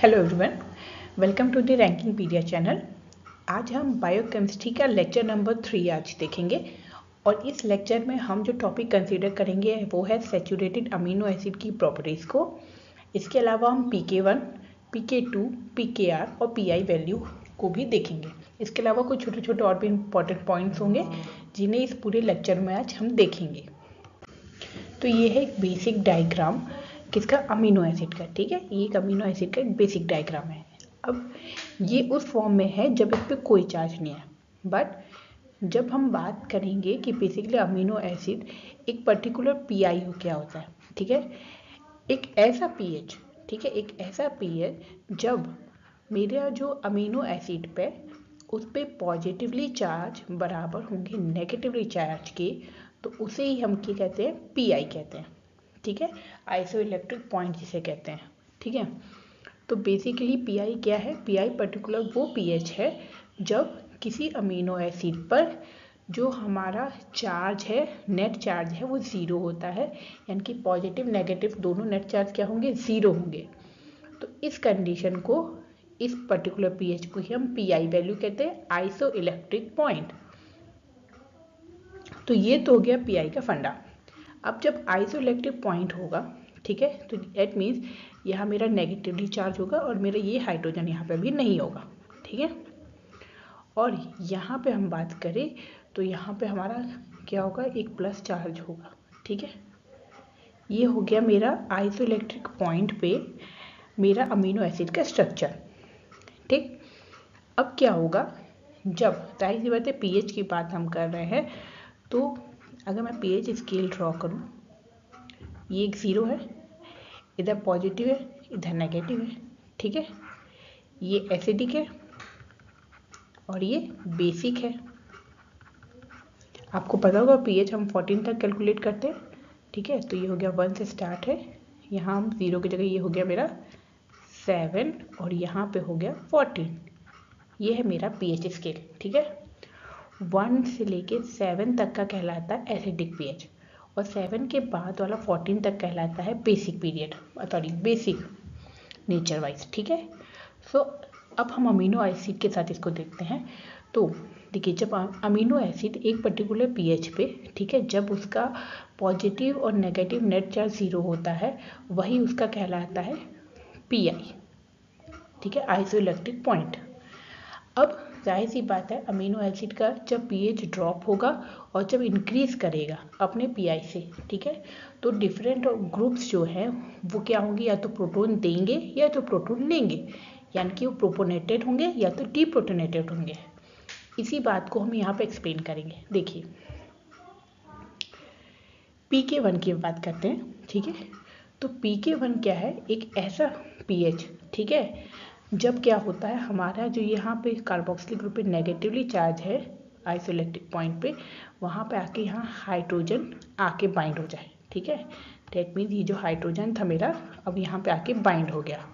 Hello everyone, welcome to the Rankingpedia channel. आज हम biochemistry का लेक्चर नंबर 3 आज देखेंगे और इस लेक्चर में हम जो टॉपिक कंसीडर करेंगे वो है सैचुरेटेड अमीनो एसिड की प्रॉपर्टीज़ को। इसके अलावा हम pK1, pK2, pKr और pI वैल्यू को भी देखेंगे। इसके अलावा कुछ छोटे छोटे और भी इंपॉर्टेंट पॉइंट्स होंगे जिन्हें इस पूरे लेक्चर में आज हम देखेंगे। तो ये है एक बेसिक डायग्राम किसका, अमीनो एसिड का। ठीक है, ये एक अमीनो एसिड का एक बेसिक डायग्राम है। अब ये उस फॉर्म में है जब इस पर कोई चार्ज नहीं है, बट जब हम बात करेंगे कि बेसिकली अमीनो एसिड एक पर्टिकुलर पीआई क्या होता है। ठीक है, एक ऐसा पीएच, ठीक है, एक ऐसा पीएच जब मेरा जो अमीनो एसिड पे उस पर पॉजिटिवली चार्ज बराबर होंगे नेगेटिवली चार्ज के, तो उसे ही हम क्या कहते हैं, पीआई कहते हैं। ठीक है, आइसो इलेक्ट्रिक पॉइंट जिसे कहते हैं। ठीक है, तो बेसिकली पीआई क्या है, पीआई पर्टिकुलर वो पीएच है जब किसी अमीनो एसिड पर जो हमारा चार्ज है, नेट चार्ज है, वो ज़ीरो होता है, यानी कि पॉजिटिव नेगेटिव दोनों नेट चार्ज क्या होंगे, ज़ीरो होंगे। तो इस कंडीशन को, इस पर्टिकुलर पीएच को ही हम पीआई वैल्यू कहते हैं, आइसो इलेक्ट्रिक पॉइंट। तो ये तो हो गया पीआई का फंडा। अब जब आइसो इलेक्ट्रिक पॉइंट होगा, ठीक है, तो दैट मीन्स यहाँ मेरा नेगेटिवली चार्ज होगा और मेरा ये हाइड्रोजन यहाँ पे भी नहीं होगा। ठीक है, और यहाँ पे हम बात करें तो यहाँ पे हमारा क्या होगा, एक प्लस चार्ज होगा। ठीक है, ये हो गया मेरा आइसो इलेक्ट्रिक पॉइंट पे मेरा अमीनो एसिड का स्ट्रक्चर। ठीक, अब क्या होगा, जब जाहिर सी बात है पीएच की बात हम कर रहे हैं, तो अगर मैं पीएच स्केल ड्रॉ करूं, ये एक ज़ीरो है, इधर पॉजिटिव है, इधर नेगेटिव है। ठीक है, ये एसिडिक है और ये बेसिक है। आपको पता होगा पीएच हम 14 तक कैलकुलेट करते हैं। ठीक है, तो ये हो गया 1 से स्टार्ट है, यहाँ हम 0 की जगह ये हो गया मेरा 7 और यहाँ पे हो गया 14। ये है मेरा पीएच स्केल। ठीक है, 1 से लेके 7 तक का कहलाता है एसिडिक पीएच और 7 के बाद वाला 14 तक कहलाता है basic period, sorry basic nature wise. ठीक है, सो अब हम अमीनो एसिड के साथ इसको देखते हैं। तो देखिए, जब अमीनो एसिड एक पर्टिकुलर पीएच पे, ठीक है, जब उसका पॉजिटिव और नेगेटिव नेट चार्ज ज़ीरो होता है, वही उसका कहलाता है पीआई। ठीक है, आइसो इलेक्ट्रिक पॉइंट। अब जाहिर सी बात है अमीनो एसिड का जब पीएच ड्रॉप होगा और जब इंक्रीज करेगा अपने पीआई से, ठीक है, तो डिफरेंट ग्रुप्स जो हैं वो क्या होंगे, या तो प्रोटॉन देंगे या तो प्रोटॉन लेंगे, यानी कि वो प्रोपोनेटेड होंगे या तो डीप्रोटोनेटेड होंगे। इसी बात को हम यहाँ पे एक्सप्लेन करेंगे। देखिए, pK1 की बात करते हैं। ठीक है, तो pK1 क्या है, एक ऐसा पीएच, ठीक है, जब क्या होता है हमारा जो यहाँ पे कार्बोक्सिलिक ग्रुप पे नेगेटिवली चार्ज है आइसोइलेक्ट्रिक पॉइंट पे, वहाँ पे आके यहाँ हाइड्रोजन आके बाइंड हो जाए। ठीक है, दैट मीन्स ये जो हाइड्रोजन था मेरा अब यहाँ पे आके बाइंड हो गया।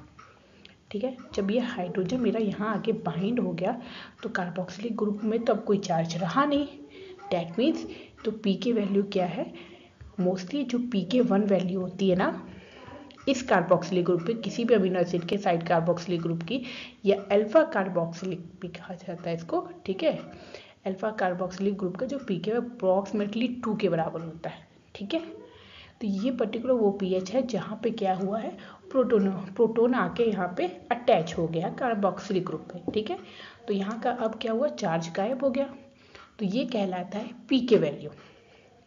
ठीक है, जब ये हाइड्रोजन मेरा यहाँ आके बाइंड हो गया तो कार्बोक्सिलिक ग्रुप में तो अब कोई चार्ज रहा नहीं, दैट मीन्स तो पीके वैल्यू क्या है, मोस्टली जो pK1 वैल्यू होती है ना इस कार्बोक्सिलिक ग्रुप पे, किसी भी अमीनो एसिड के साइड कार्बोक्सिलिक ग्रुप की, या अल्फा कार्बोक्सिलिक भी कहा जाता है इसको। ठीक है, अल्फा कार्बोक्सिलिक ग्रुप का जो pK अप्रॉक्सीमेटली 2 के बराबर होता है। ठीक है, तो ये पर्टिकुलर वो पीएच है जहाँ पे क्या हुआ है, प्रोटोन आके यहाँ पे अटैच हो गया कार्बोक्सिलिक ग्रुप पे। ठीक है, तो यहाँ का अब क्या हुआ, चार्ज गायब हो गया, तो ये कहलाता है पीके वैल्यू,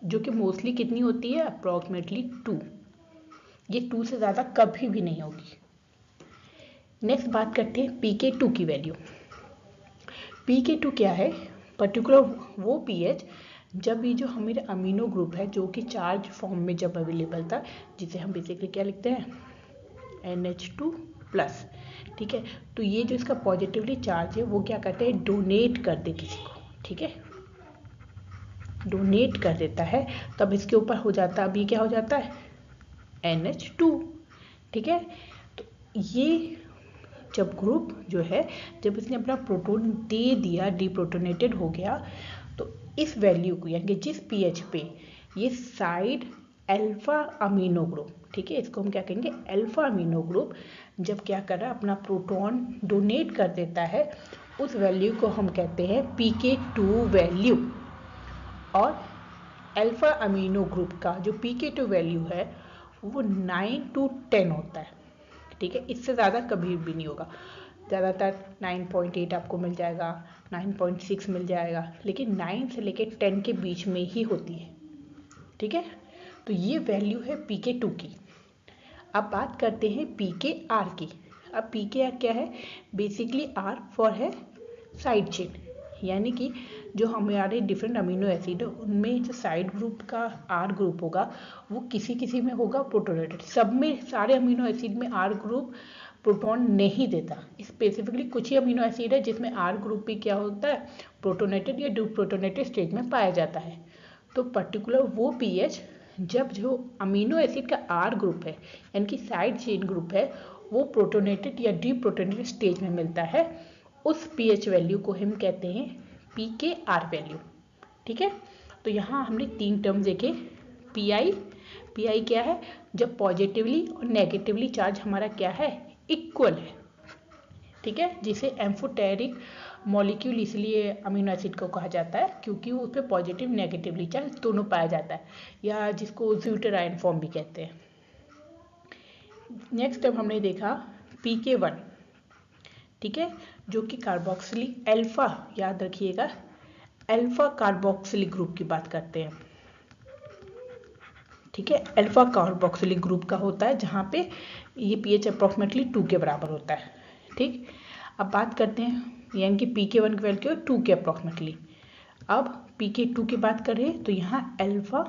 जो कि मोस्टली कितनी होती है, अप्रॉक्सीमेटली 2। ये 2 से ज़्यादा कभी भी नहीं होगी। नेक्स्ट बात करते हैं pK2 की वैल्यू। pK2 क्या है, पर्टिकुलर वो पीएच जब ये जो हमारे अमीनो ग्रुप है जो कि चार्ज फॉर्म में जब अवेलेबल था, जिसे हम बेसिकली क्या लिखते हैं, NH2+। ठीक है, तो ये जो इसका पॉजिटिवली चार्ज है वो क्या करते हैं, डोनेट कर दे किसी को। ठीक है, डोनेट कर देता है, तब इसके ऊपर हो जाता है, अभी क्या हो जाता है, NH2। ठीक है, तो ये जब ग्रुप जो है, जब इसने अपना प्रोटॉन दे दिया, डीप्रोटोनेटेड हो गया, तो इस वैल्यू को, यानी कि जिस पीएच पे ये साइड अल्फा अमीनो ग्रुप, ठीक है, इसको हम क्या कहेंगे, अल्फा अमीनो ग्रुप जब क्या कर रहा है, अपना प्रोटॉन डोनेट कर देता है, उस वैल्यू को हम कहते हैं pK2 वैल्यू। और अल्फा अमीनो ग्रुप का जो pK2 वैल्यू है वो 9 to 10 होता है, ठीक है, इससे ज़्यादा कभी भी नहीं होगा। ज़्यादातर 9.8 आपको मिल जाएगा, 9.6 मिल जाएगा, लेकिन 9 से लेके 10 के बीच में ही होती है, ठीक है। तो ये वैल्यू है pK2 की। अब बात करते हैं pKr की। अब pKr क्या है, बेसिकली R फॉर है साइड चेन, यानी कि जो हमारे डिफरेंट अमीनो एसिड है उनमें जो साइड ग्रुप का R ग्रुप होगा वो किसी किसी में होगा प्रोटोनेटेड, सब में, सारे अमीनो एसिड में R ग्रुप प्रोटॉन नहीं देता। स्पेसिफिकली कुछ ही अमीनो एसिड है जिसमें R ग्रुप भी क्या होता है, प्रोटोनेटेड या डिप्रोटोनेटेड स्टेज में पाया जाता है। तो पर्टिकुलर वो पीएच जब जो अमीनो एसिड का R ग्रुप है यानी कि साइड चेन ग्रुप है वो प्रोटोनेटेड या डिप्रोटोनेटेड स्टेज में मिलता है, उस पीएच वैल्यू को हम कहते हैं pKr वैल्यू, ठीक है। तो यहाँ हमने 3 टर्म देखे, पीआई क्या है, जब पॉजिटिवली और नेगेटिवली चार्ज हमारा क्या है, इक्वल है, ठीक है, जिसे एम्फोटेरिक मॉलिक्यूल इसलिए अमीनो एसिड को कहा जाता है क्योंकि वो उस पर पॉजिटिव नेगेटिवली चार्ज दोनों पाया जाता है, या जिसको ज्यूटर आयन फॉर्म भी कहते हैं। नेक्स्ट अब हमने देखा pK1, ठीक है, जो कि कार्बोक्सिलिक अल्फा, याद रखिएगा, अल्फा कार्बोक्सिलिक ग्रुप की बात करते हैं, ठीक है, अल्फा कार्बोक्सिलिक ग्रुप का होता है जहाँ पे ये पीएच अप्रॉक्सीमेटली 2 के बराबर होता है, ठीक। अब बात करते हैं यानी कि pK1 की वैल्यू 2 के अप्रॉक्सीमेटली। अब pK2 की बात करें तो यहाँ अल्फा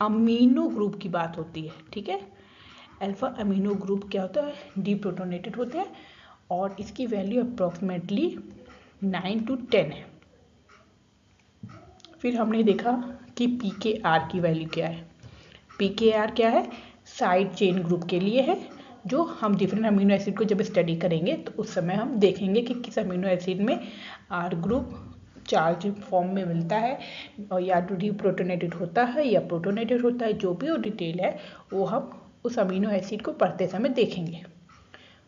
अमीनो ग्रुप की बात होती है, ठीक है। अल्फा अमीनो ग्रुप क्या होता है, डिप्रोटोनेटेड होते हैं और इसकी वैल्यू अप्रॉक्सीमेटली 9 to 10 है। फिर हमने देखा कि pKr की वैल्यू क्या है। pKr क्या है, साइड चेन ग्रुप के लिए है, जो हम डिफरेंट अमीनो एसिड को जब स्टडी करेंगे तो उस समय हम देखेंगे कि किस अमीनो एसिड में R ग्रुप चार्ज फॉर्म में मिलता है और या तो डिप्रोटोनेटेड होता है या प्रोटोनेटेड होता है, जो भी वो डिटेल है वो हम उस अमीनो एसिड को पढ़ते समय देखेंगे।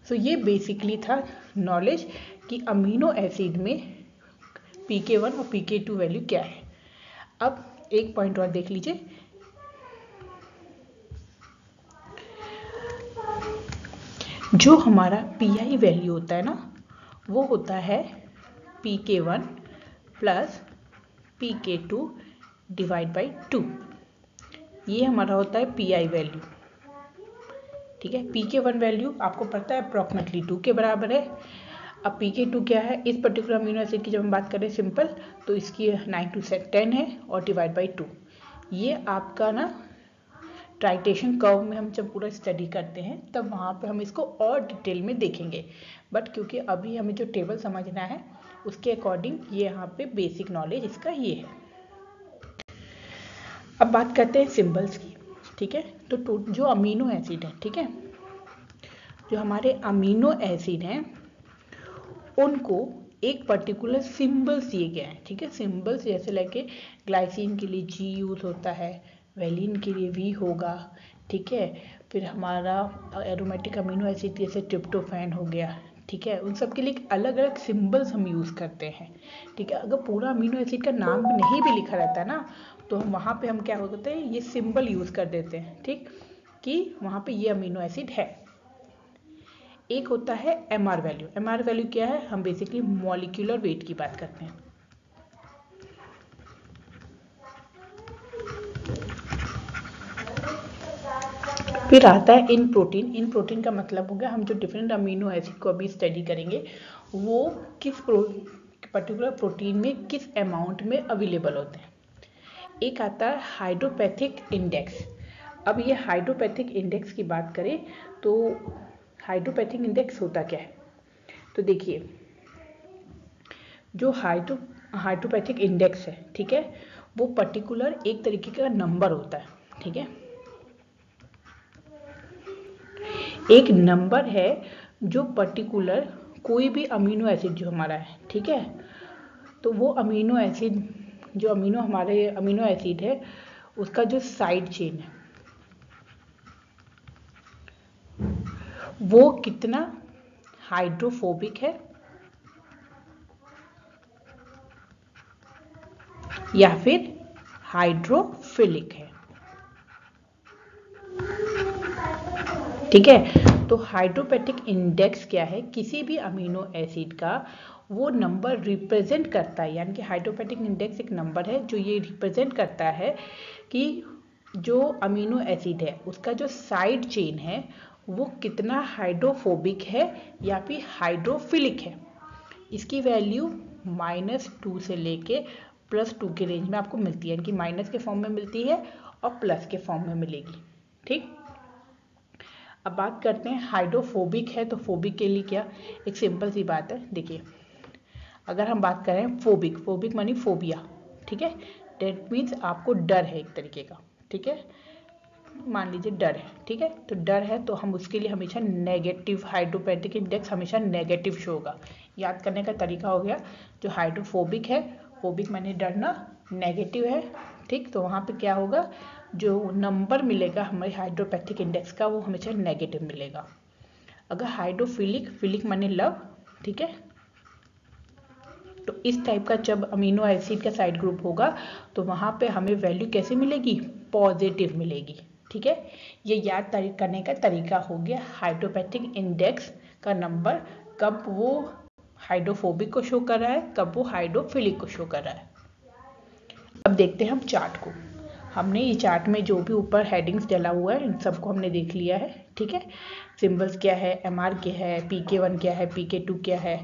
सो ये बेसिकली था नॉलेज कि अमीनो एसिड में pK1 और pK2 वैल्यू क्या है। अब एक पॉइंट और देख लीजिए, जो हमारा पीआई वैल्यू होता है ना वो होता है pK1 plus pK2 divide by 2, ये हमारा होता है पीआई वैल्यू, ठीक है। pK1 वैल्यू आपको पता है अप्रॉक्सीमेटली 2 के बराबर है। अब pK2 क्या है, इस पर्टिकुलर अमीनो एसिड की जब हम बात करें सिंपल तो इसकी 9 to 10 है और डिवाइड बाई 2, ये आपका ना ट्राइटेशन कर्व में हम जब पूरा स्टडी करते हैं तब वहाँ पे हम इसको और डिटेल में देखेंगे, बट क्योंकि अभी हमें जो टेबल समझना है उसके अकॉर्डिंग ये यहाँ पे बेसिक नॉलेज इसका ये है। अब बात करते हैं सिंबल्स की, ठीक है। तो जो अमीनो एसिड है, ठीक है, जो हमारे अमीनो एसिड हैं उनको एक पर्टिकुलर सिंबल्स दिए गए हैं, ठीक है। सिंबल्स जैसे लेके ग्लाइसिन के लिए G यूज़ होता है, वेलिन के लिए V होगा, ठीक है। फिर हमारा एरोमेटिक अमीनो एसिड जैसे ट्रिप्टोफैन हो गया, ठीक है, उन सब के लिए अलग अलग सिंबल्स हम यूज़ करते हैं, ठीक है। अगर पूरा अमीनो एसिड का नाम नहीं भी लिखा रहता है ना तो हम वहाँ पे हम क्या होते हैं, ये सिंबल यूज़ कर देते हैं, ठीक, कि वहाँ पे ये अमीनो एसिड है। एक होता है MR वैल्यू। MR वैल्यू क्या है, हम बेसिकली मॉलिक्यूलर वेट की बात करते हैं। फिर आता है इन प्रोटीन। इन प्रोटीन का मतलब हो गया हम जो डिफरेंट अमीनो एसिड को अभी स्टडी करेंगे वो किस पर्टिकुलर प्रोटीन में किस अमाउंट में अवेलेबल होते हैं। एक आता है हाइड्रोपैथिक इंडेक्स। अब ये हाइड्रोपैथिक इंडेक्स की बात करें तो हाइड्रोपैथिक इंडेक्स होता क्या है, तो देखिए जो हाइड्रोपैथिक इंडेक्स है, ठीक है, वो पर्टिकुलर एक तरीके का नंबर होता है, ठीक है, एक नंबर है जो पर्टिकुलर कोई भी अमीनो एसिड जो हमारा है, ठीक है, तो वो अमीनो एसिड जो हमारे अमीनो एसिड है उसका जो साइड चेन है, वो कितना हाइड्रोफोबिक है या फिर हाइड्रोफिलिक है। ठीक है, तो हाइड्रोपेटिक इंडेक्स क्या है? किसी भी अमीनो एसिड का वो नंबर रिप्रेजेंट करता है, यानी कि हाइड्रोपेटिक इंडेक्स एक नंबर है जो ये रिप्रेजेंट करता है कि जो अमीनो एसिड है उसका जो साइड चेन है वो कितना हाइड्रोफोबिक है या फिर हाइड्रोफिलिक है। इसकी वैल्यू -2 से लेके +2 के रेंज में आपको मिलती है, यानी कि माइनस के फॉर्म में मिलती है और प्लस के फॉर्म में मिलेगी। ठीक, अब बात करते हैं हाइड्रोफोबिक है तो फोबिक के लिए क्या, एक सिंपल सी बात है। देखिए, अगर हम बात करें फोबिक, फोबिक मानी फोबिया, ठीक है, डेट मीन्स आपको डर है एक तरीके का। ठीक है, मान लीजिए डर है, ठीक है, तो डर है तो हम उसके लिए हमेशा नेगेटिव, हाइड्रोपेटिक इंडेक्स हमेशा नेगेटिव शो होगा। याद करने का तरीका हो गया, जो हाइड्रोफोबिक है, फोबिक माने डरना, नेगेटिव है, ठीक, तो वहाँ पे क्या होगा, जो नंबर मिलेगा हमारे हाइड्रोपेटिक इंडेक्स का वो हमेशा नेगेटिव मिलेगा। अगर हाइड्रोफिलिक, फिलिक माने लव, ठीक है, तो इस टाइप का जब अमीनो एसिड का साइड ग्रुप होगा तो वहाँ पे हमें वैल्यू कैसे मिलेगी, पॉजिटिव मिलेगी। ठीक है, ये याद करने का तरीका हो गया हाइड्रोपेटिक इंडेक्स का नंबर, कब वो हाइड्रोफोबिक को शो कर रहा है, कब वो हाइड्रोफिलिक को शो कर रहा है। अब देखते हैं हम चार्ट को। हमने ये चार्ट में जो भी ऊपर हेडिंग्स डला हुआ है इन सबको हमने देख लिया है। ठीक है, सिंबल्स क्या है, MR क्या है, PK1 क्या है, PK2 क्या है,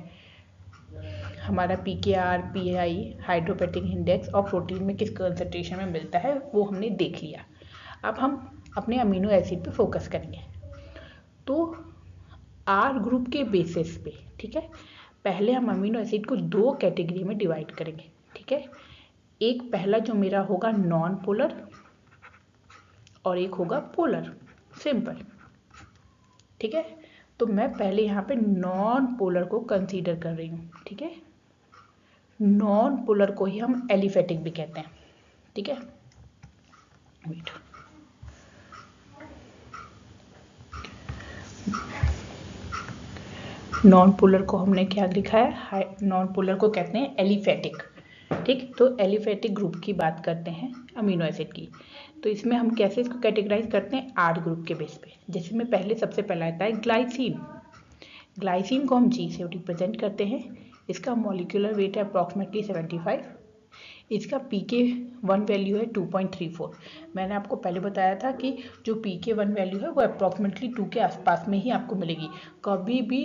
हमारा PKR, PI हाइड्रोपेटिक इंडेक्स और प्रोटीन में किस कंसंट्रेशन में मिलता है वो हमने देख लिया। अब हम अपने अमीनो एसिड पे फोकस करेंगे। तो R ग्रुप के बेसिस पे, ठीक है, पहले हम अमीनो एसिड को 2 कैटेगरी में डिवाइड करेंगे। ठीक है, एक पहला जो मेरा होगा नॉन पोलर और एक होगा पोलर, सिंपल। ठीक है, तो मैं पहले यहाँ पे नॉन पोलर को कंसीडर कर रही हूँ। ठीक है, नॉन पोलर को ही हम एलिफेटिक भी कहते हैं। ठीक है, वेट, नॉन पोलर को हमने क्या लिखा है, नॉन पोलर को कहते हैं एलिफेटिक। ठीक, तो एलिफेटिक ग्रुप की बात करते हैं अमीनो एसिड की, तो इसमें हम कैसे इसको कैटेगराइज करते हैं, R ग्रुप के बेस पे। जैसे में पहले सबसे पहला आता है ग्लाइसिन। ग्लाइसिन को हम G से रिप्रेजेंट करते हैं। इसका मॉलिक्यूलर वेट है अप्रॉक्सीमेटली 75। इसका PK1 वैल्यू है 2.34। मैंने आपको पहले बताया था कि जो PK1 वैल्यू है वो अप्रॉक्सीमेटली 2 के आसपास में ही आपको मिलेगी, कभी भी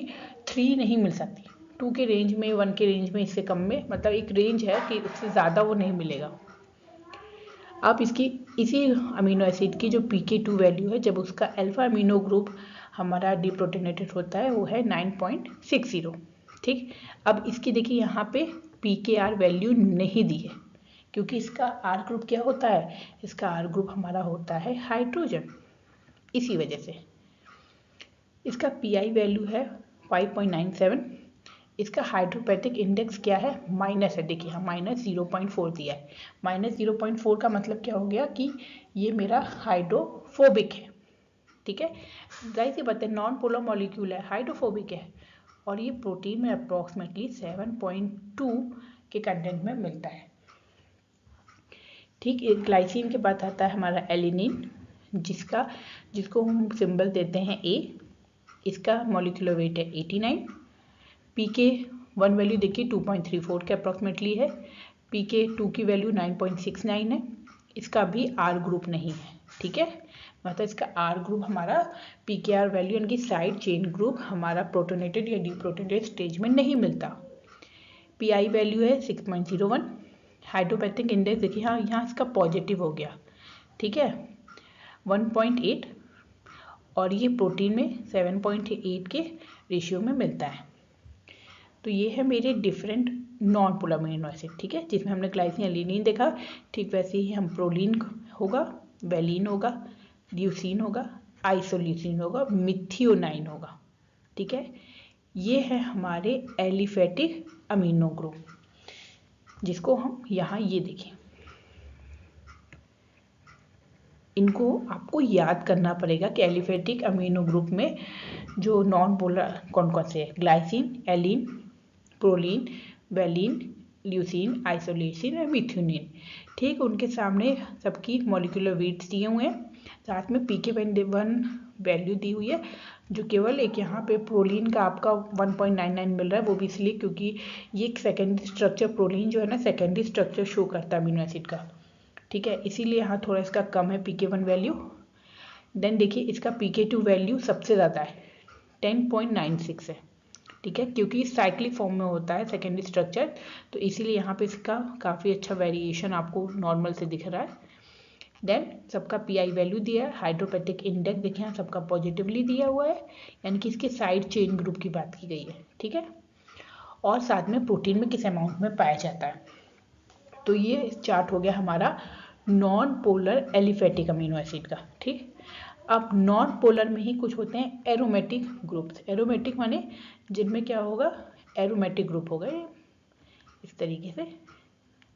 3 नहीं मिल सकती। 2 के रेंज में, 1 के रेंज में, इससे कम में, मतलब एक रेंज है कि उससे ज़्यादा वो नहीं मिलेगा। अब इसकी इसी अमीनो एसिड की जो PK2 वैल्यू है, जब उसका अल्फा अमीनो ग्रुप हमारा डिप्रोटोनेटेड होता है, वो है 9.60। ठीक, अब इसकी देखिए यहाँ पे PKR वैल्यू नहीं दी है, क्योंकि इसका R ग्रुप क्या होता है, इसका R ग्रुप हमारा होता है हाइड्रोजन, इसी वजह से। इसका PI वैल्यू है 5.97। इसका हाइड्रोपेटिक इंडेक्स क्या है, माइनस है, देखिए यहाँ -0.4 दिया है। -0.4 का मतलब क्या हो गया कि ये मेरा हाइड्रोफोबिक है। ठीक है, जाहिर सी बात है, नॉन पोलर मॉलिक्यूल है, हाइड्रोफोबिक है, और ये प्रोटीन में अप्रॉक्सीमेटली 7.2 के कंटेंट में मिलता है। ठीक, एक ग्लाइसिन के बाद आता है हमारा एलिनिन, जिसको हम सिंबल देते हैं A। इसका मॉलिक्यूलर वेट है 89। PK1 वैल्यू देखिए 2.34 के अप्रॉक्सीमेटली है। PK2 की वैल्यू 9.69 है। इसका भी R ग्रुप नहीं है। ठीक है, मतलब इसका R ग्रुप हमारा PKR वैल्यू यानी कि साइड चेन ग्रुप हमारा प्रोटोनेटेड या डिप्रोटोनेटेड स्टेज में नहीं मिलता। PI वैल्यू है 6.01। हाइड्रोपेटिक इंडेक्स देखिए, हाँ यहाँ इसका पॉजिटिव हो गया। ठीक है, 1.8, और ये प्रोटीन में 7.8 के रेशियो में मिलता है। तो ये है मेरे different non polar amino acid. ठीक है, जिसमें हमने ग्लाइसिन एलिनिन देखा, ठीक वैसे ही हम प्रोलीन होगा, वेलिन होगा, ल्यूसीन होगा, आइसोल्यूसिन होगा, मिथियोनाइन होगा। ठीक है, ये है हमारे एलिफेटिक अमीनो ग्रुप, जिसको हम यहाँ ये देखें। इनको आपको याद करना पड़ेगा कि एलिफेटिक अमीनो ग्रुप में जो नॉन पोलर कौन कौन से है, glycine, alanine, proline, valine, leucine, isoleucine और मिथ्यूनिन। ठीक, उनके सामने सबकी मॉलिक्यूलर वेट्स दिए हुए हैं, साथ में pK1 वैल्यू दी हुई है, जो केवल एक यहाँ पे प्रोलीन का आपका 1.99 मिल रहा है, वो भी इसलिए क्योंकि ये एक सेकेंडरी स्ट्रक्चर, प्रोलीन जो है ना सेकेंडरी स्ट्रक्चर शो करता है अमीनो एसिड का। ठीक है, इसीलिए यहाँ थोड़ा इसका कम है pK1 वैल्यू। देन देखिए इसका pK2 वैल्यू सबसे ज़्यादा है, 10.96 है। ठीक है, क्योंकि साइक्लिक फॉर्म में होता है सेकेंडरी स्ट्रक्चर, तो इसीलिए यहाँ पे इसका काफ़ी अच्छा वेरिएशन आपको नॉर्मल से दिख रहा है। देन सबका पीआई वैल्यू दिया है, हाइड्रोपेटिक इंडेक्स देखिए यहाँ सबका पॉजिटिवली दिया हुआ है, यानी कि इसके साइड चेन ग्रुप की बात की गई है। ठीक है, और साथ में प्रोटीन में किस अमाउंट में पाया जाता है। तो ये चार्ट हो गया हमारा non polar aliphatic amino acid का। ठीक, अब नॉन पोलर में ही कुछ होते हैं एरोमेटिक ग्रुप्स। एरोमेटिक माने जिनमें क्या होगा, एरोमेटिक ग्रुप होगा ये इस तरीके से।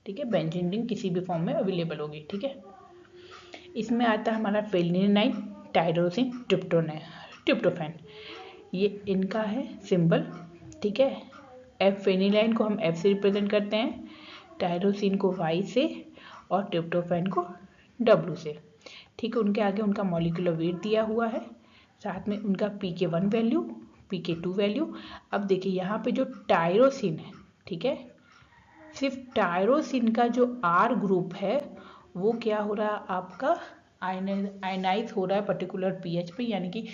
ठीक है, बेंजीन रिंग किसी भी फॉर्म में अवेलेबल होगी। ठीक है, इसमें आता है हमारा फेनिलाइन, टायरोसिन, ट्रिप्टोफैन, ये इनका है सिंबल। ठीक है, एफ फेनिलाइन को हम एफ से रिप्रेजेंट करते हैं, टायरोसिन को वाई से और ट्रिप्टोफैन को डब्ल्यू से। ठीक है, उनके आगे उनका मॉलिक्यूलर वेट दिया हुआ है, साथ में उनका pK1 वैल्यू, pK2 वैल्यू। अब देखिए यहाँ पे जो टायरोसिन है, ठीक है, सिर्फ टायरोसिन का जो आर ग्रुप है वो क्या हो रहा है आपका, आयनाइज हो रहा है पर्टिकुलर पीएच पे, यानी कि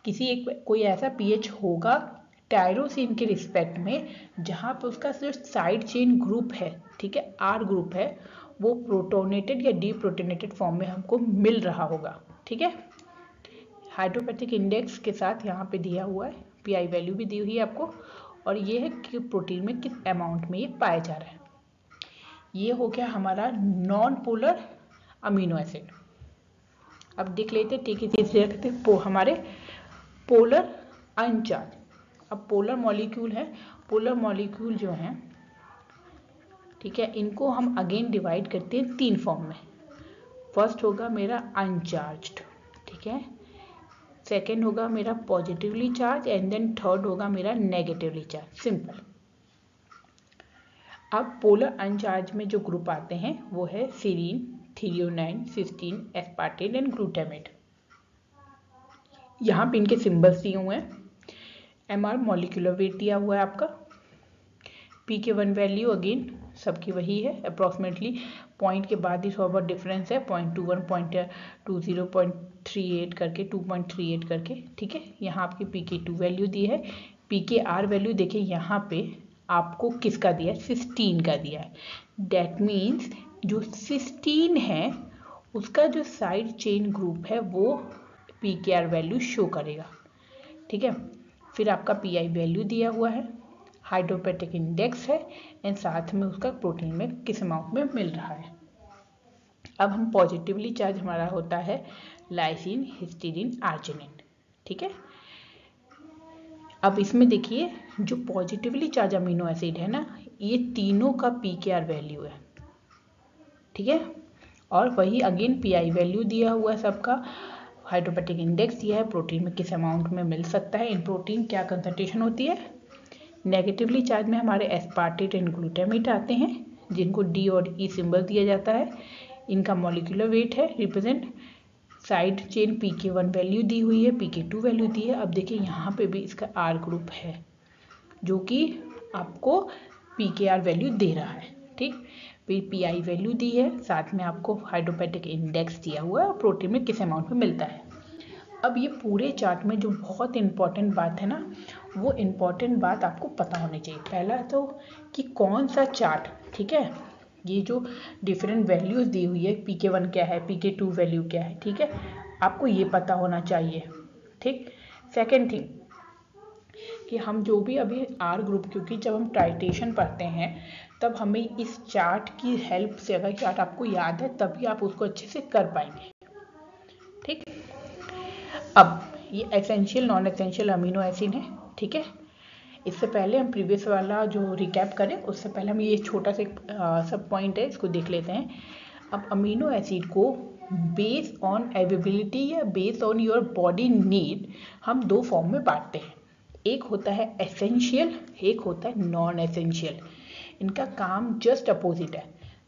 किसी एक कोई ऐसा पीएच होगा टायरोसिन के रिस्पेक्ट में जहाँ पे उसका जो साइड चेन ग्रुप है, ठीक है, आर ग्रुप है, वो प्रोटोनेटेड या डीप्रोटोनेटेड फॉर्म में हमको मिल रहा होगा। ठीक है, हाइड्रोपेटिक इंडेक्स के साथ यहाँ पे दिया हुआ है, पीआई वैल्यू भी दी हुई है आपको, और ये है कि प्रोटीन में किस अमाउंट में ये पाया जा रहा है। ये हो गया हमारा नॉन पोलर अमीनो एसिड। अब देख लेते हैं, ठीक है, रखते हमारे पोलर अनचार्ज। अब पोलर मॉलिक्यूल है, पोलर मॉलिक्यूल जो हैं, ठीक है, इनको हम अगेन डिवाइड करते हैं 3 फॉर्म में। फर्स्ट होगा मेरा अनचार्ज्ड, ठीक है, सेकेंड होगा मेरा positively charge, and then third होगा मेरा नेगेटिवली चार्ज। सिंपल। अब पोलर अनचार्ज में जो ग्रुप आते हैं वो है serine, threonine, cysteine, aspartate and glutamate. यहाँ पे इनके सिंबल्स दिए हुए हैं, एमआर मॉलिक्यूलर वेट दिया हुआ है आपका, pK1 वैल्यू अगेन सबकी वही है, अप्रॉक्सीमेटली पॉइंट के बाद ही थोड़ा बहुत डिफरेंस है, 0.21, 0.20, 0.38 करके, 2.38 करके। ठीक है, यहाँ आपकी pK2 वैल्यू दी है, pKr वैल्यू देखिए यहाँ पे आपको किसका दिया है, सिस्टीन का दिया है। डैट मीन्स जो सिस्टीन है उसका जो साइड चेन ग्रुप है वो pKr वैल्यू शो करेगा। ठीक है, फिर आपका पीआई वैल्यू दिया हुआ है, हाइड्रोपेटिक इंडेक्स है, एंड साथ में उसका प्रोटीन में किस अमाउंट में मिल रहा है। अब हम पॉजिटिवली चार्ज हमारा होता है लाइसिन, हिस्टीडीन, आर्जिनिन। ठीक है, अब इसमें देखिए जो पॉजिटिवली चार्ज अमीनो एसिड है ना, ये तीनों का pKr वैल्यू है। ठीक है, और वही अगेन पीआई वैल्यू दिया हुआ है सबका, हाइड्रोपेटिक इंडेक्स दिया है, प्रोटीन में किस अमाउंट में मिल सकता है, इन प्रोटीन क्या कंसंट्रेशन होती है। नेगेटिवली चार्ज में हमारे एस्पार्टेट एंड ग्लूटामेट आते हैं, जिनको डी और ई सिंबल दिया जाता है। इनका मॉलिक्यूलर वेट है represent, side chain pK1 value दी हुई है, pK2 वैल्यू दी है। अब देखिए यहाँ पे भी इसका आर ग्रुप है जो कि आपको pKr वैल्यू दे रहा है। ठीक, फिर पीआई वैल्यू दी है, साथ में आपको हाइड्रोपेटिक इंडेक्स दिया हुआ है और प्रोटीन में किस अमाउंट में मिलता है। अब ये पूरे चार्ट में जो बहुत इंपॉर्टेंट बात है ना, वो इम्पॉर्टेंट बात आपको पता होनी चाहिए। पहला तो कि कौन सा चार्ट, ठीक है, ये जो डिफरेंट वैल्यूज़ दी हुई है, pK1 क्या है, pK2 वैल्यू क्या है, ठीक है, आपको ये पता होना चाहिए। ठीक, सेकेंड थिंग कि हम जो भी अभी आर ग्रुप, क्योंकि जब हम टाइट्रेशन पढ़ते हैं तब हमें इस चार्ट की हेल्प से, अगर चार्ट आपको याद है तभी आप उसको अच्छे से कर पाएंगे। ठीक, अब ये essential non essential amino acid है। ठीक है, इससे पहले हम प्रीवियस वाला जो रिकैप करें उससे पहले हम ये छोटा सा सब पॉइंट है इसको देख लेते हैं। अब अमीनो एसिड को बेस्ड ऑन अवेलेबिलिटी या based on your body need हम दो फॉर्म में बांटते हैं। एक होता है एसेंशियल, एक होता है नॉन एसेंशियल। इनका काम जस्ट अपोजिट है।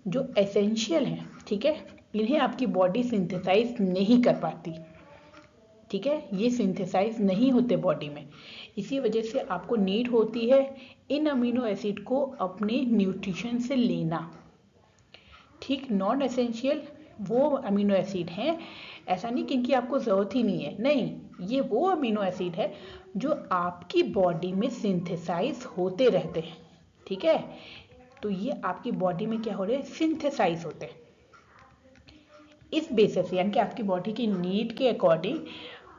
जो एसेंशियल है, ठीक है, इन्हें आपकी बॉडी सिंथेसाइज नहीं कर पाती, ठीक है, ये सिंथेसाइज नहीं होते बॉडी में। इसी वजह से आपको नीड होती है इन अमीनो एसिड को अपने न्यूट्रिशन से लेना। ठीक, नॉन एसेंशियल वो अमीनो एसिड हैं, ऐसा नहीं कि इनकी आपको ज़रूरत ही नहीं है, नहीं, ये वो अमीनो एसिड है जो आपकी बॉडी में सिंथेसाइज होते रहते हैं, ठीक है। तो ये आपकी बॉडी में क्या हो रहे हैं, सिंथेसाइज होते हैं। इस बेसिस यानी कि आपकी बॉडी की नीड के अकॉर्डिंग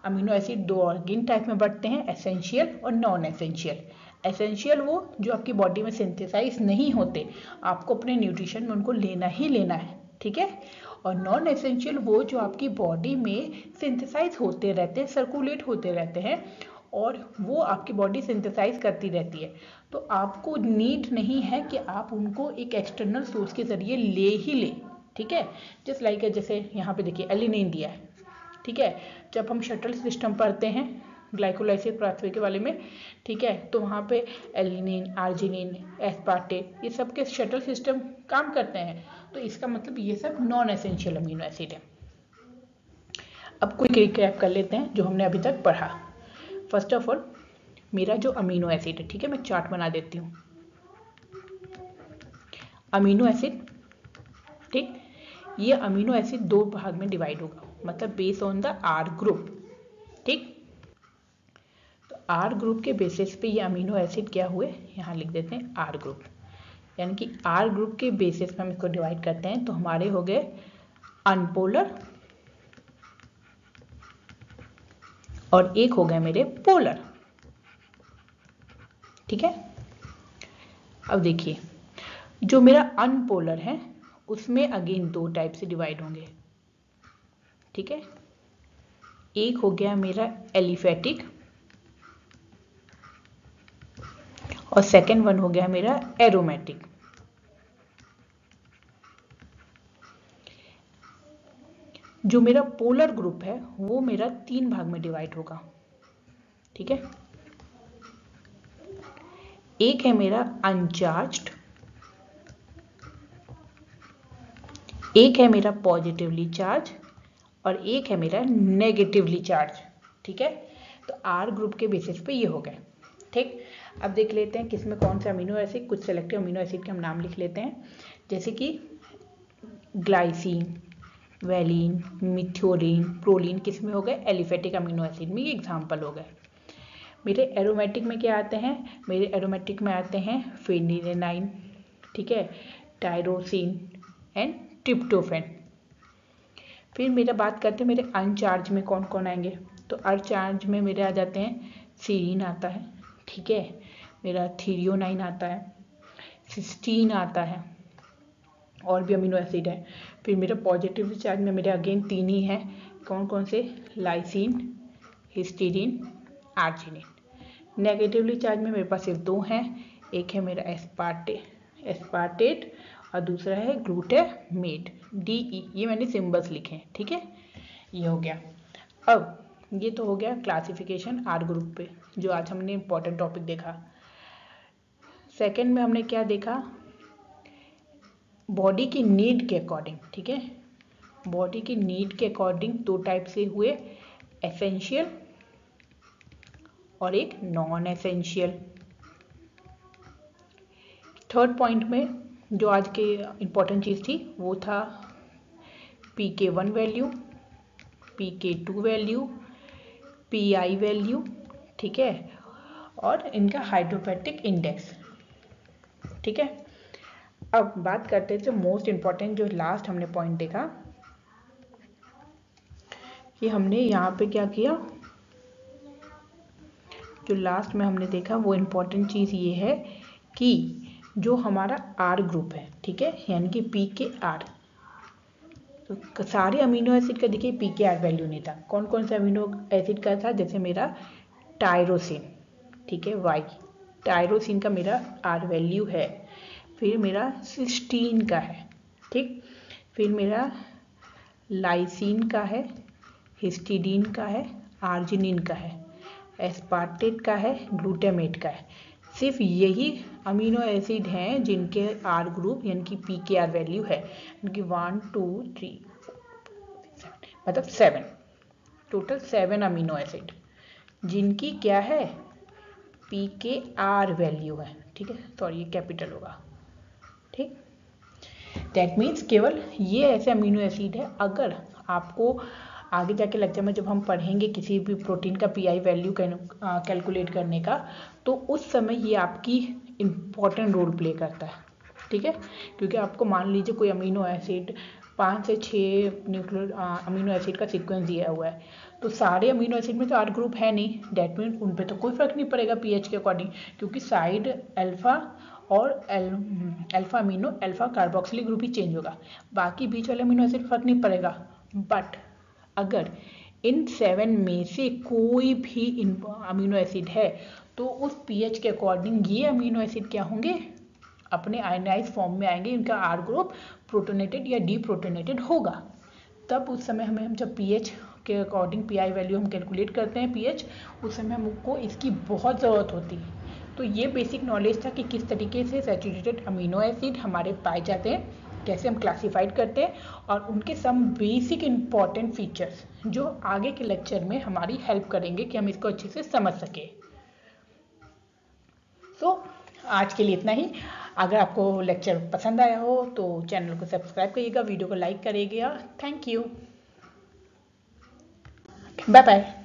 अमीनो एसिड दो ऑर्गेन टाइप में बढ़ते हैं, एसेंशियल और नॉन एसेंशियल। एसेंशियल वो जो आपकी बॉडी में सिंथेसाइज नहीं होते, आपको अपने न्यूट्रिशन में उनको लेना ही लेना है, ठीक है। और नॉन एसेंशियल वो जो आपकी बॉडी में सिंथेसाइज होते रहते हैं, सर्कुलेट होते रहते हैं, और वो आपकी बॉडी सिंथेसाइज करती रहती है। तो आपको नीड नहीं है कि आप उनको एक एक्सटर्नल सोर्स के ज़रिए ले ही ले, ठीक है। जस्ट लाइक जैसे यहाँ पे देखिए एलिनिन दिया है, ठीक है। जब हम शटल सिस्टम पढ़ते हैं ग्लाइकोलाइसिस पाथवे के बारे में, ठीक है, तो वहाँ पे एलिनिन, आर्जिनिन, एस्पार्टेट, ये सब के शटल सिस्टम काम करते हैं। तो इसका मतलब ये सब नॉन एसेंशियल अमीनो एसिड है। अब कोई रिकैप कर लेते हैं जो हमने अभी तक पढ़ा। फर्स्ट ऑफ ऑल मेरा जो अमीनो एसिड है, ठीक है, मैं चार्ट बना देती हूँ। अमीनो एसिड, ठीक, ये अमीनो एसिड दो भाग में डिवाइड होगा, मतलब based on the R group, ठीक। तो आर ग्रुप के बेसिस पे ये अमीनो एसिड क्या हुए, यहाँ लिख देते हैं आर ग्रुप, यानी कि आर ग्रुप के बेसिस पे हम इसको डिवाइड करते हैं। तो हमारे हो गए अनपोलर और एक हो गए मेरे पोलर, ठीक है। अब देखिए जो मेरा अनपोलर है उसमें अगेन दो टाइप से डिवाइड होंगे, ठीक है। एक हो गया मेरा एलिफेटिक और सेकेंड वन हो गया मेरा एरोमेटिक। जो मेरा पोलर ग्रुप है वो मेरा तीन भाग में डिवाइड होगा, ठीक है। एक है मेरा अनचार्ज्ड, एक है मेरा पॉजिटिवली चार्ज और एक है मेरा नेगेटिवली चार्ज, ठीक है। तो आर ग्रुप के बेसिस पे ये हो गए, ठीक। अब देख लेते हैं किसमें कौन से अमीनो एसिड, कुछ सेलेक्टिव अमीनो एसिड के हम नाम लिख लेते हैं, जैसे कि ग्लाइसिन, वैलिन, मिथ्योनिन, प्रोलिन, किसमें हो गए, एलिफेटिक अमीनो एसिड में, ये एग्जाम्पल हो गए। मेरे एरोमेटिक में क्या आते हैं, मेरे एरोमेटिक में आते हैं फेनिलेनाइन, ठीक है, टायरोसिन एंड ट्रिप्टोफैन। फिर मेरा बात करते हैं मेरे अनचार्ज में कौन कौन आएंगे। तो अनचार्ज में मेरे आ जाते हैं सीरीन आता है, ठीक है, मेरा थीरियोनाइन आता है, सिस्टीन आता है, और भी अमीनो एसिड है। फिर मेरा पॉजिटिव चार्ज में मेरे अगेन तीन ही हैं, कौन कौन से, lysine, histidine, arginine. Negatively charge में मेरे पास सिर्फ दो हैं, एक है मेरा एस्पार्टेट और दूसरा है ग्लूटामेट, DE, ये मैंने सिंबल्स लिखे हैं, ठीक है, ये हो गया। अब ये तो हो गया क्लासिफिकेशन आर ग्रुप पे, जो आज हमने इंपॉर्टेंट टॉपिक देखा। सेकंड में हमने क्या देखा, बॉडी की नीड के अकॉर्डिंग, ठीक है, बॉडी की नीड के अकॉर्डिंग दो टाइप से हुए, एसेंशियल और एक नॉन एसेंशियल। थर्ड पॉइंट में जो आज के इम्पोर्टेंट चीज़ थी वो था PK1 value, PK2 value, PI value, ठीक है, और इनका हाइड्रोपेटिक इंडेक्स, ठीक है। अब बात करते हैं जो मोस्ट इम्पॉर्टेंट, जो लास्ट हमने पॉइंट देखा कि हमने यहाँ पे क्या किया, जो लास्ट में हमने देखा वो इम्पॉर्टेंट चीज़ ये है कि जो हमारा आर ग्रुप है, ठीक है, यानी कि PKR, तो सारे अमीनो एसिड का देखिए PKR वैल्यू नहीं था। कौन कौन से अमीनो एसिड का था, जैसे मेरा टायरोसिन, ठीक है, Y, टायरोसिन का मेरा R वैल्यू है। फिर मेरा सिस्टीन का है, ठीक। फिर मेरा लाइसिन का है, हिस्टिडीन का है, आर्जिनिन का है, एस्पार्टेट का है, ग्लूटामेट का है। सिर्फ यही अमीनो एसिड हैं जिनके आर ग्रुप यानी कि pKr वैल्यू है, यानी 1 2 3 मतलब 7, टोटल 7 अमीनो एसिड जिनकी क्या है pKr वैल्यू है। ठीक है, सॉरी ये कैपिटल होगा। ठीक, दैट मीन्स केवल ये ऐसे अमीनो एसिड है। अगर आपको आगे जाके लेक्चर में जब हम पढ़ेंगे किसी भी प्रोटीन का पीआई वैल्यू कैलकुलेट करने का, तो उस समय ये आपकी इम्पॉर्टेंट रोल प्ले करता है। ठीक है, क्योंकि आपको मान लीजिए कोई अमीनो एसिड 5 से 6 न्यूक्लियर अमीनो एसिड का सीक्वेंस दिया हुआ है, तो सारे अमीनो एसिड में तो आर ग्रुप है नहीं, डेट मीन उन पर तो कोई फर्क नहीं पड़ेगा पीएच के अकॉर्डिंग, क्योंकि साइड अल्फा और alpha amino alpha carboxylic group ही चेंज होगा, बाकी बीच वाले अमीनो एसिड फर्क नहीं पड़ेगा। बट अगर इन 7 में से कोई भी अमीनो एसिड है तो उस पीएच के अकॉर्डिंग ये अमीनो एसिड क्या होंगे, अपने आयनाइज फॉर्म में आएंगे, इनका आर ग्रुप प्रोटोनेटेड या डीप्रोटोनेटेड होगा। तब उस समय हम जब पीएच के अकॉर्डिंग पीआई वैल्यू हम कैलकुलेट करते हैं पीएच, उस समय हमको इसकी बहुत ज़रूरत होती है। तो ये बेसिक नॉलेज था कि किस तरीके से सैचुरेटेड अमीनो एसिड हमारे पाए जाते हैं, कैसे हम क्लासीफाइड करते हैं, और उनके सम बेसिक इम्पॉर्टेंट फीचर्स जो आगे के लेक्चर में हमारी हेल्प करेंगे कि हम इसको अच्छे से समझ सकें। तो आज के लिए इतना ही। अगर आपको लेक्चर पसंद आया हो तो चैनल को सब्सक्राइब करिएगा, वीडियो को लाइक करिएगा। Thank you, bye bye.